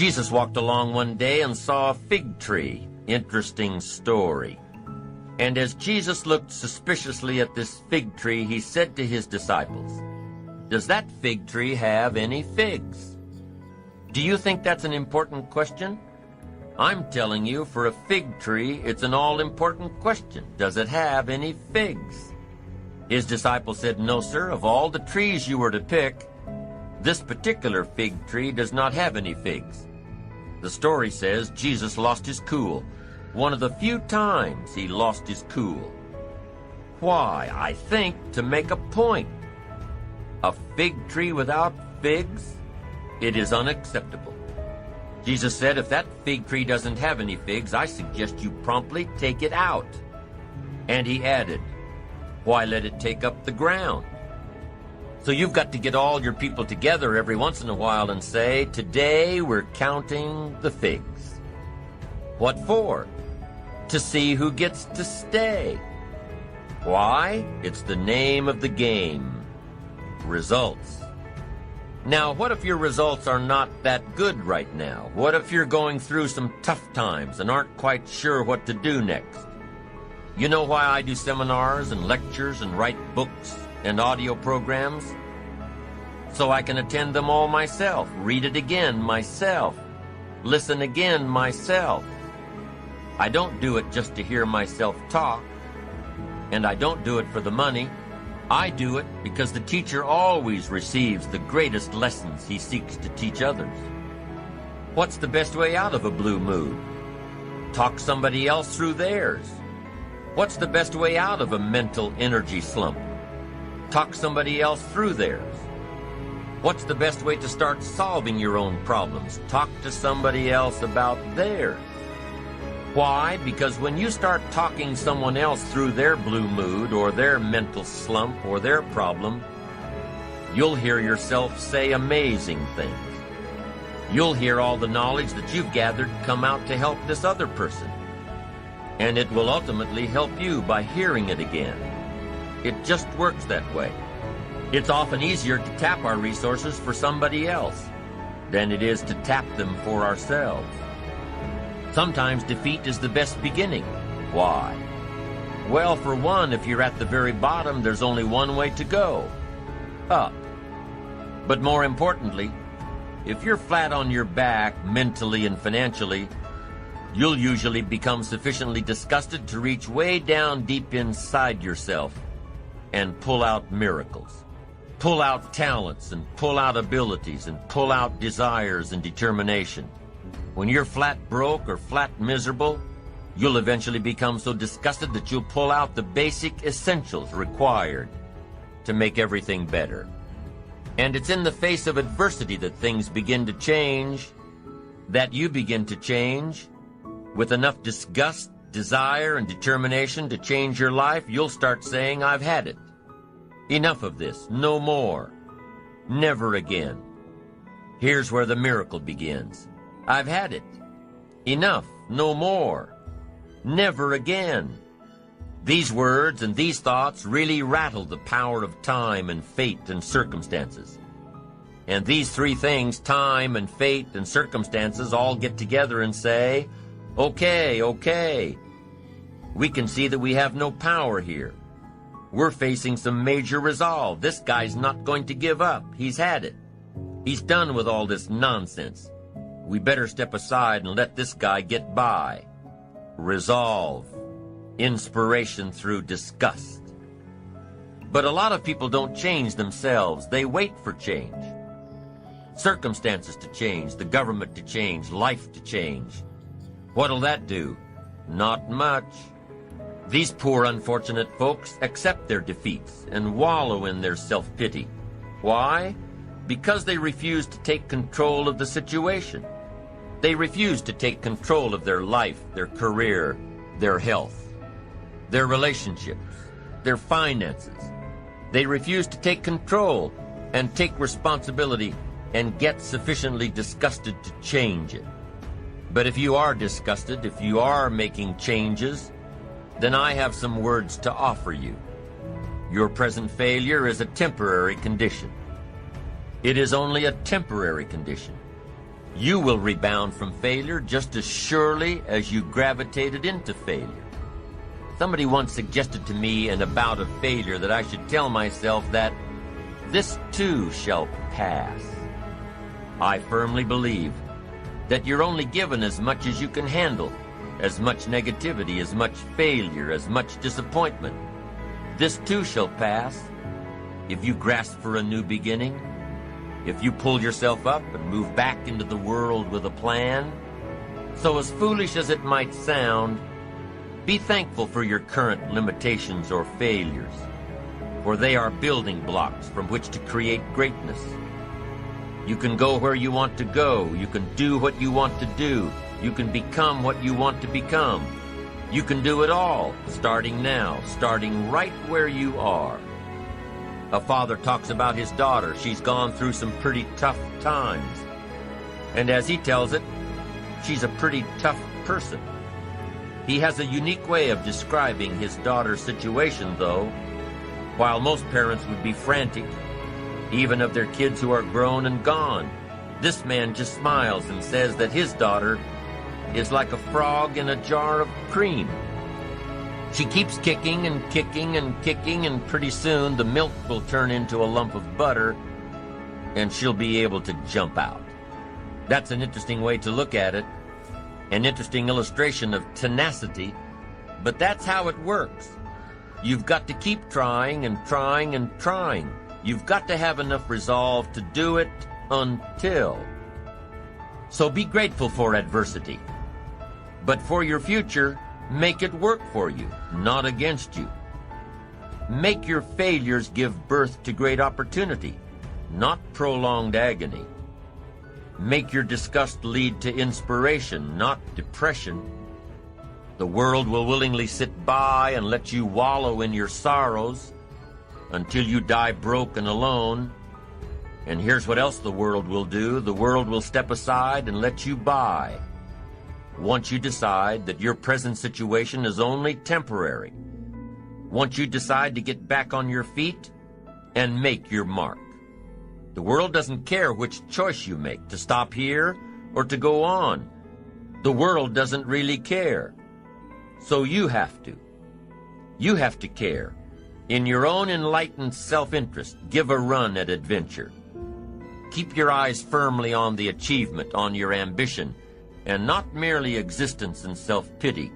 Jesus walked along one day and saw a fig tree. Interesting story. And as Jesus looked suspiciously at this fig tree, he said to his disciples, "Does that fig tree have any figs?" Do you think that's an important question? I'm telling you, for a fig tree, it's an all-important question. Does it have any figs? His disciples said, "No, sir. Of all the trees you were to pick, this particular fig tree does not have any figs." The story says Jesus lost his cool. One of the few times he lost his cool. Why? I think to make a point. A fig tree without figs? It is unacceptable. Jesus said, if that fig tree doesn't have any figs, I suggest you promptly take it out. And he added, why let it take up the ground? So you've got to get all your people together every once in a while and say, today we're counting the figs. What for? To see who gets to stay. Why? It's the name of the game. Results. Now, what if your results are not that good right now? What if you're going through some tough times and aren't quite sure what to do next? You know why I do seminars and lectures and write books and audio programs? So I can attend them all myself, read it again myself, listen again myself. I don't do it just to hear myself talk, and I don't do it for the money. I do it because the teacher always receives the greatest lessons he seeks to teach others. What's the best way out of a blue mood? Talk somebody else through theirs. What's the best way out of a mental energy slump? Talk somebody else through theirs. What's the best way to start solving your own problems? Talk to somebody else about theirs. Why? Because when you start talking someone else through their blue mood or their mental slump or their problem, you'll hear yourself say amazing things. You'll hear all the knowledge that you've gathered come out to help this other person. And it will ultimately help you by hearing it again. It just works that way. It's often easier to tap our resources for somebody else than it is to tap them for ourselves. Sometimes defeat is the best beginning. Why? Well, for one, if you're at the very bottom, there's only one way to go: up. But more importantly, if you're flat on your back mentally and financially, you'll usually become sufficiently disgusted to reach way down deep inside yourself and pull out miracles. Pull out talents and pull out abilities and pull out desires and determination. When you're flat broke or flat miserable, you'll eventually become so disgusted that you'll pull out the basic essentials required to make everything better. And it's in the face of adversity that things begin to change, that you begin to change. With enough disgust, desire, and determination to change your life, you'll start saying, I've had it. Enough of this. No more. Never again. Here's where the miracle begins. I've had it. Enough. No more. Never again. These words and these thoughts really rattle the power of time and fate and circumstances. And these three things, time and fate and circumstances, all get together and say, okay. We can see that we have no power here. We're facing some major resolve. This guy's not going to give up. He's had it. He's done with all this nonsense. We better step aside and let this guy get by. Resolve. Inspiration through disgust. But a lot of people don't change themselves. They wait for change. Circumstances to change, the government to change, life to change. What'll that do? Not much. These poor unfortunate folks accept their defeats and wallow in their self-pity. Why? Because they refuse to take control of the situation. They refuse to take control of their life, their career, their health, their relationships, their finances. They refuse to take control and take responsibility and get sufficiently disgusted to change it. But if you are disgusted, if you are making changes, then I have some words to offer you. Your present failure is a temporary condition. It is only a temporary condition. You will rebound from failure just as surely as you gravitated into failure. Somebody once suggested to me in a bout of failure that I should tell myself that this too shall pass. I firmly believe that you're only given as much as you can handle, as much negativity, as much failure, as much disappointment. This too shall pass if you grasp for a new beginning, if you pull yourself up and move back into the world with a plan. So as foolish as it might sound, be thankful for your current limitations or failures, for they are building blocks from which to create greatness. You can go where you want to go. You can do what you want to do. You can become what you want to become. You can do it all, starting now, starting right where you are. A father talks about his daughter. She's gone through some pretty tough times. And as he tells it, she's a pretty tough person. He has a unique way of describing his daughter's situation, though. While most parents would be frantic, even of their kids who are grown and gone, this man just smiles and says that his daughter is like a frog in a jar of cream. She keeps kicking and kicking and kicking, and pretty soon the milk will turn into a lump of butter, and she'll be able to jump out. That's an interesting way to look at it, an interesting illustration of tenacity, but that's how it works. You've got to keep trying and trying and trying. You've got to have enough resolve to do it until. So be grateful for adversity. But for your future, make it work for you, not against you. Make your failures give birth to great opportunity, not prolonged agony. Make your disgust lead to inspiration, not depression. The world will willingly sit by and let you wallow in your sorrows until you die broke and alone. And here's what else the world will do. The world will step aside and let you by. Once you decide that your present situation is only temporary. Once you decide to get back on your feet and make your mark. The world doesn't care which choice you make, to stop here or to go on. The world doesn't really care. So you have to. You have to care. In your own enlightened self-interest, give a run at adventure. Keep your eyes firmly on the achievement, on your ambition, and not merely existence and self-pity.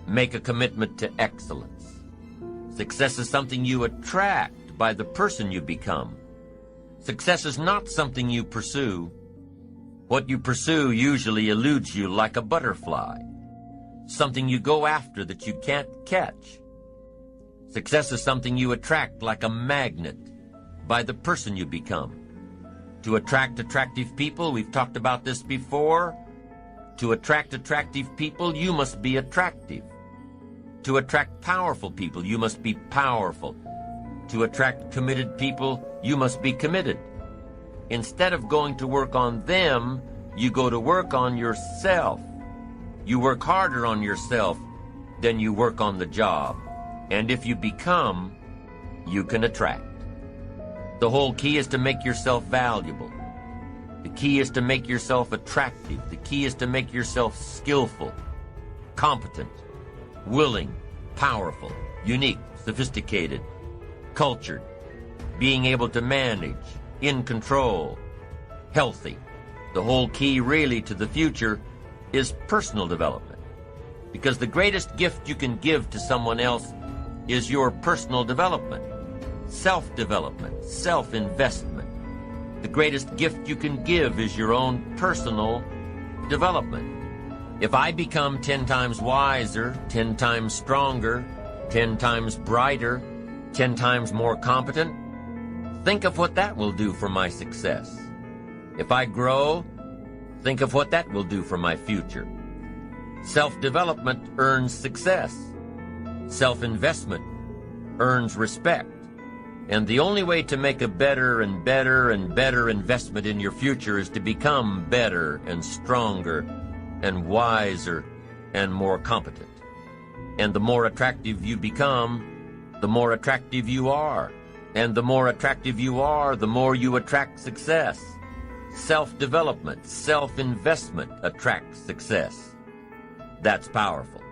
Make a commitment to excellence. Success is something you attract by the person you become. Success is not something you pursue. What you pursue usually eludes you like a butterfly, something you go after that you can't catch. Success is something you attract like a magnet by the person you become. To attract attractive people, we've talked about this before. To attract attractive people, you must be attractive. To attract powerful people, you must be powerful. To attract committed people, you must be committed. Instead of going to work on them, you go to work on yourself. You work harder on yourself than you work on the job. And if you become, you can attract. The whole key is to make yourself valuable. The key is to make yourself attractive. The key is to make yourself skillful, competent, willing, powerful, unique, sophisticated, cultured, being able to manage, in control, healthy. The whole key really to the future is personal development. Because the greatest gift you can give to someone else is your personal development, self-development, self-investment. The greatest gift you can give is your own personal development. If I become 10 times wiser, 10 times stronger, 10 times brighter, 10 times more competent, think of what that will do for my success. If I grow, think of what that will do for my future. Self-development earns success. Self-investment earns respect. And the only way to make a better and better and better investment in your future is to become better and stronger and wiser and more competent. And the more attractive you become, the more attractive you are. And the more attractive you are, the more you attract success. self-development, self-investment attracts success. That's powerful.